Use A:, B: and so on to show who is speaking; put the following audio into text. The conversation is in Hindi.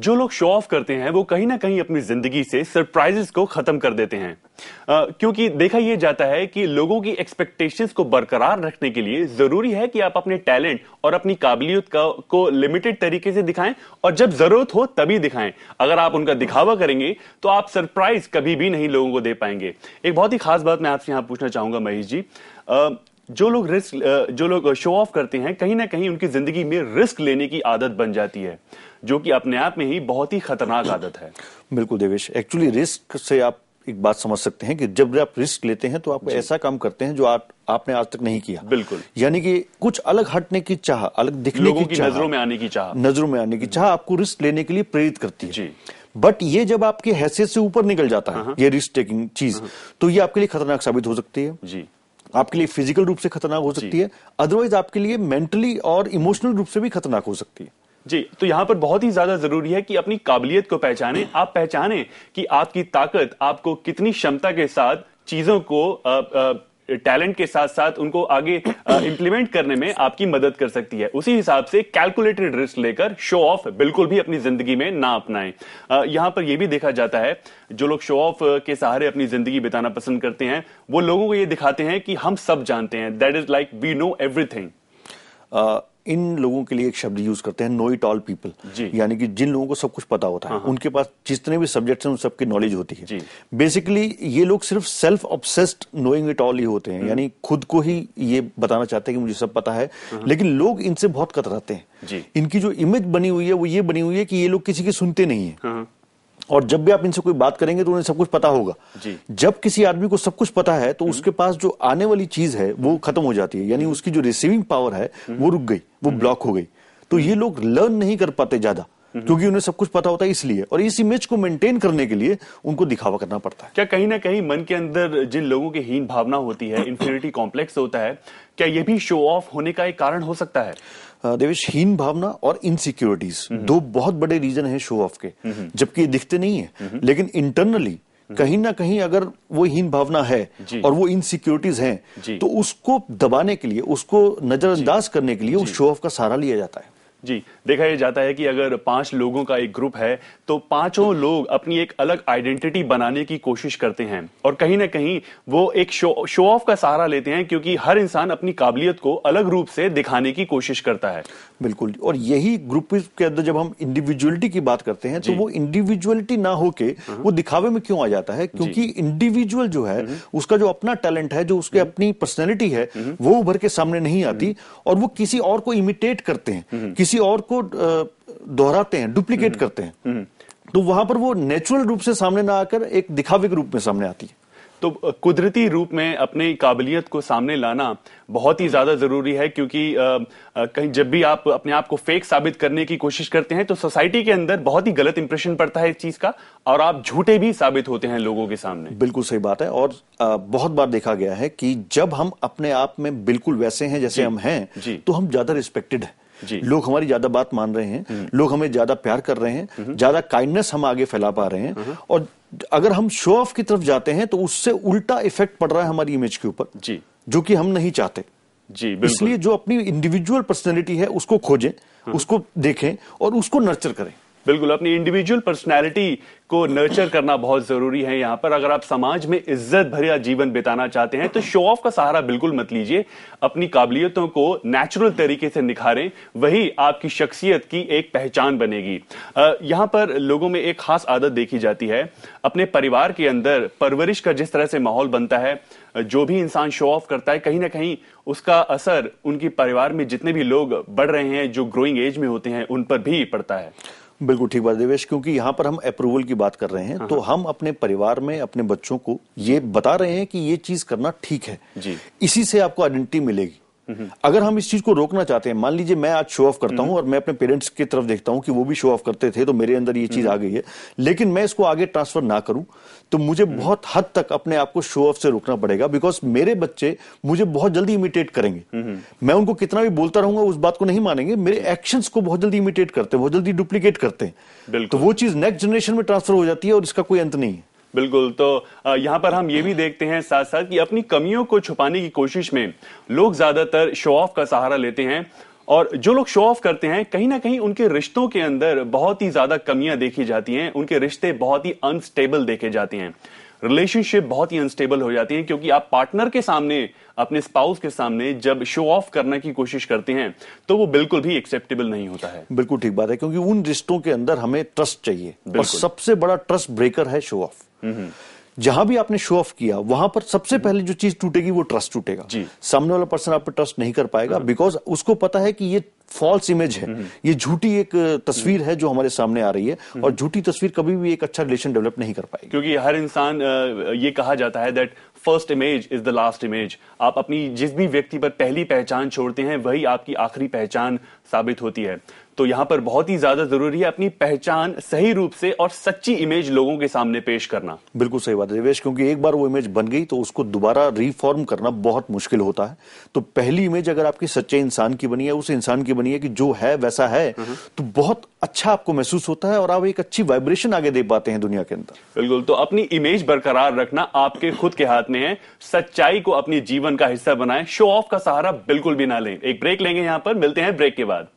A: जो लोग शो ऑफ करते हैं वो कहीं ना कहीं अपनी जिंदगी से सरप्राइजेस को खत्म कर देते हैं। क्योंकि देखा यह जाता है कि लोगों की एक्सपेक्टेशंस को बरकरार रखने के लिए जरूरी है कि आप अपने टैलेंट और अपनी काबिलियत को लिमिटेड तरीके से दिखाएं और जब जरूरत हो तभी दिखाएं। अगर आप उनका दिखावा करेंगे तो आप सरप्राइज कभी भी नहीं लोगों को दे पाएंगे। एक बहुत ही खास बात मैं आपसे यहां पूछना चाहूंगा महेश जी, जो लोग शो ऑफ करते हैं कहीं ना कहीं उनकी जिंदगी में रिस्क लेने की आदत बन जाती है, जो कि अपने आप में ही बहुत ही खतरनाक आदत है।
B: बिल्कुल देवेश, एक्चुअली रिस्क से आप एक बात समझ सकते हैं कि जब आप रिस्क लेते हैं तो आप ऐसा काम करते हैं जो आपने आज तक नहीं किया।
A: बिल्कुल,
B: यानी कि कुछ अलग हटने की चाह, अलग दिखने की चाह,
A: नजरों में आने की चाह
B: आपको रिस्क लेने के लिए प्रेरित करती है
A: जी।
B: बट ये जब आपकी हैसियत से ऊपर निकल जाता है ये रिस्क टेकिंग चीज, तो ये आपके लिए खतरनाक साबित हो सकती है
A: जी।
B: आपके लिए फिजिकल रूप से खतरनाक हो सकती है, अदरवाइज आपके लिए मेंटली और इमोशनल रूप से भी खतरनाक हो सकती है
A: जी। तो यहां पर बहुत ही ज्यादा जरूरी है कि अपनी काबिलियत को पहचानें। आप पहचानें कि आपकी ताकत आपको कितनी क्षमता के साथ चीजों को टैलेंट के साथ साथ उनको आगे इंप्लीमेंट करने में आपकी मदद कर सकती है। उसी हिसाब से कैलकुलेटेड रिस्क लेकर शो ऑफ बिल्कुल भी अपनी जिंदगी में ना अपनाएं। यहां पर यह भी देखा जाता है, जो लोग शो ऑफ के सहारे अपनी जिंदगी बिताना पसंद करते हैं वो लोगों को यह दिखाते हैं कि हम सब जानते हैं, that is like we know everything.
B: इन लोगों के लिए एक शब्द यूज करते हैं, नो इट ऑल पीपल, यानी कि जिन लोगों को सब कुछ पता होता है, उनके पास जितने भी सब्जेक्ट्स हैं उन सबकी नॉलेज होती है। बेसिकली ये लोग सिर्फ self obsessed knowing it all he होते हैं, यानी खुद को ही ये बताना चाहते हैं कि मुझे सब पता है, लेकिन लोग इनसे बहुत कतराते हैं। इनकी जो इमेज बनी हुई है वो ये बनी हुई है कि ये लोग किसी की सुनते नहीं है, और जब भी आप इनसे कोई बात करेंगे तो उन्हें सब कुछ पता होगा। जब किसी आदमी को सब कुछ पता है तो उसके पास जो आने वाली चीज है वो खत्म हो जाती है, यानी उसकी जो रिसीविंग पावर है वो रुक गई, वो ब्लॉक हो गई। तो ये लोग लर्न नहीं कर पाते ज्यादा, क्योंकि उन्हें सब कुछ पता होता है इसलिए, और इस इमेज को मेंटेन करने के लिए उनको दिखावा करना पड़ता है।
A: क्या कहीं ना कहीं मन के अंदर जिन लोगों की हीन भावना होती है, इंफीरियरिटी कॉम्प्लेक्स होता है, क्या यह भी शो ऑफ होने का एक कारण हो सकता है?
B: देवेश, हीन भावना और इनसिक्योरिटीज दो बहुत बड़े रीजन है शो ऑफ के, जबकि ये दिखते नहीं है, लेकिन इंटरनली कहीं ना कहीं अगर वो हीन भावना है और वो इनसिक्योरिटीज हैं तो उसको दबाने के लिए, उसको नजरअंदाज करने के लिए उस शो ऑफ का सहारा लिया जाता है।
A: जी, देखा यह जाता है कि अगर 5 लोगों का एक ग्रुप है तो पांचों लोग अपनी एक अलग आइडेंटिटी बनाने की कोशिश करते हैं और कहीं ना कहीं वो एक शो ऑफ का सहारा लेते हैं, क्योंकि हर इंसान अपनी काबिलियत को अलग रूप से दिखाने की कोशिश करता है।
B: बिल्कुल, और यही ग्रुप के अंदर जब हम इंडिविजुअलिटी की बात करते हैं तो वो इंडिविजुअलिटी ना होके वो दिखावे में क्यों आ जाता है, क्योंकि इंडिविजुअल जो है उसका जो अपना टैलेंट है, जो उसके अपनी पर्सनैलिटी है, वो उभर के सामने नहीं आती और वो किसी और को इमिटेट करते हैं, किसी और को दोहराते हैं, डुप्लीकेट करते हैं, तो वहां पर वो नेचुरल रूप से सामने ना आकर एक दिखावे के रूप में सामने आती है।
A: तो कुदरती रूप में अपनी काबिलियत को सामने लाना बहुत ही ज्यादा जरूरी है, क्योंकि कहीं जब भी आप अपने आप को फेक साबित करने की कोशिश करते हैं तो सोसाइटी के अंदर बहुत ही गलत इंप्रेशन पड़ता है इस चीज का, और आप झूठे भी साबित होते हैं लोगों के सामने।
B: बिल्कुल सही बात है, और बहुत बार देखा गया है कि जब हम अपने आप में बिल्कुल वैसे हैं जैसे हम हैं तो हम ज्यादा रिस्पेक्टेड हैं, लोग हमारी ज्यादा बात मान रहे हैं, लोग हमें ज्यादा प्यार कर रहे हैं, ज्यादा काइंडनेस हम आगे फैला पा रहे हैं। और अगर हम शो ऑफ की तरफ जाते हैं तो उससे उल्टा इफेक्ट पड़ रहा है हमारी इमेज के ऊपर, जो कि हम नहीं चाहते। इसलिए जो अपनी इंडिविजुअल पर्सनैलिटी है उसको खोजें, उसको देखें और उसको नर्चर करें।
A: बिल्कुल, अपनी इंडिविजुअल पर्सनैलिटी को नर्चर करना बहुत जरूरी है यहाँ पर। अगर आप समाज में इज्जत भरा जीवन बिताना चाहते हैं तो शो ऑफ का सहारा बिल्कुल मत लीजिए, अपनी काबिलियतों को नेचुरल तरीके से निखारें, वही आपकी शख्सियत की एक पहचान बनेगी। यहाँ पर लोगों में एक खास आदत देखी जाती है, अपने परिवार के अंदर परवरिश का जिस तरह से माहौल बनता है, जो भी इंसान शो ऑफ करता है कहीं ना कहीं उसका असर उनके परिवार में जितने भी लोग बढ़ रहे हैं, जो ग्रोइंग एज में होते हैं, उन पर भी पड़ता है।
B: बिल्कुल ठीक बात देवेश, क्योंकि यहाँ पर हम अप्रूवल की बात कर रहे हैं, तो हम अपने परिवार में अपने बच्चों को ये बता रहे हैं कि ये चीज करना ठीक है, इसी से आपको आइडेंटिटी मिलेगी। अगर हम इस चीज को रोकना चाहते हैं, मान लीजिए मैं आज शो ऑफ करता हूं और मैं अपने पेरेंट्स की तरफ देखता हूं कि वो भी शो ऑफ करते थे तो मेरे अंदर ये चीज आ गई है, लेकिन मैं इसको आगे ट्रांसफर ना करूं तो मुझे बहुत हद तक अपने आप को शो ऑफ से रोकना पड़ेगा, बिकॉज मेरे बच्चे मुझे बहुत जल्दी इमिटेट करेंगे। मैं उनको कितना भी बोलता रहूंगा उस बात को नहीं मानेंगे, मेरे एक्शंस को बहुत जल्दी इमिटेट करते हैं, बहुत जल्दी डुप्लीकेट करते हैं, तो वो चीज नेक्स्ट जनरेशन में ट्रांसफर हो जाती है और इसका कोई अंत नहीं है।
A: बिल्कुल, तो यहाँ पर हम ये भी देखते हैं साथ साथ कि अपनी कमियों को छुपाने की कोशिश में लोग ज्यादातर शो ऑफ का सहारा लेते हैं और जो लोग शो ऑफ करते हैं कहीं ना कहीं उनके रिश्तों के अंदर बहुत ही ज्यादा कमियां देखी जाती हैं, उनके रिश्ते बहुत ही अनस्टेबल देखे जाते हैं, रिलेशनशिप बहुत ही अनस्टेबल हो जाती है, क्योंकि आप पार्टनर के सामने, अपने स्पाउस के सामने जब शो ऑफ करने की कोशिश करते हैं तो वो बिल्कुल भी एक्सेप्टेबल नहीं होता है।
B: बिल्कुल ठीक बात है, क्योंकि उन रिश्तों के अंदर हमें ट्रस्ट चाहिए और सबसे बड़ा ट्रस्ट ब्रेकर है शो ऑफ। जहां भी आपने शो ऑफ किया वहां पर सबसे पहले जो चीज टूटेगी वो ट्रस्ट टूटेगा। सामने वाला पर्सन आप पे ट्रस्ट नहीं कर पाएगा, बिकॉज उसको पता है कि ये फॉल्स इमेज है, ये झूठी एक तस्वीर है जो हमारे सामने आ रही है, और झूठी तस्वीर कभी भी एक अच्छा रिलेशन डेवलप नहीं कर पाएगी।
A: क्योंकि हर इंसान, ये कहा जाता है that first image is the last image. आप अपनी जिस भी व्यक्ति पर पहली पहचान छोड़ते हैं वही आपकी आखिरी पहचान साबित होती है। तो यहां पर बहुत ही ज्यादा जरूरी है अपनी पहचान सही रूप से और सच्ची इमेज लोगों के सामने पेश करना।
B: बिल्कुल सही बात है देवेश, क्योंकि एक बार वो इमेज बन गई तो उसको दोबारा रिफॉर्म करना बहुत मुश्किल होता है। तो पहली इमेज अगर आपकी सच्चे इंसान की बनी है, उस इंसान की बनी है कि जो है वैसा है, तो बहुत अच्छा आपको महसूस होता है और आप एक अच्छी वाइब्रेशन आगे दे पाते हैं दुनिया के अंदर।
A: बिल्कुल, तो अपनी इमेज बरकरार रखना आपके खुद के हाथ में है। सच्चाई को अपने जीवन का हिस्सा बनाएं, शो ऑफ का सहारा बिल्कुल भी ना लें। एक ब्रेक लेंगे, यहां पर मिलते हैं ब्रेक के बाद।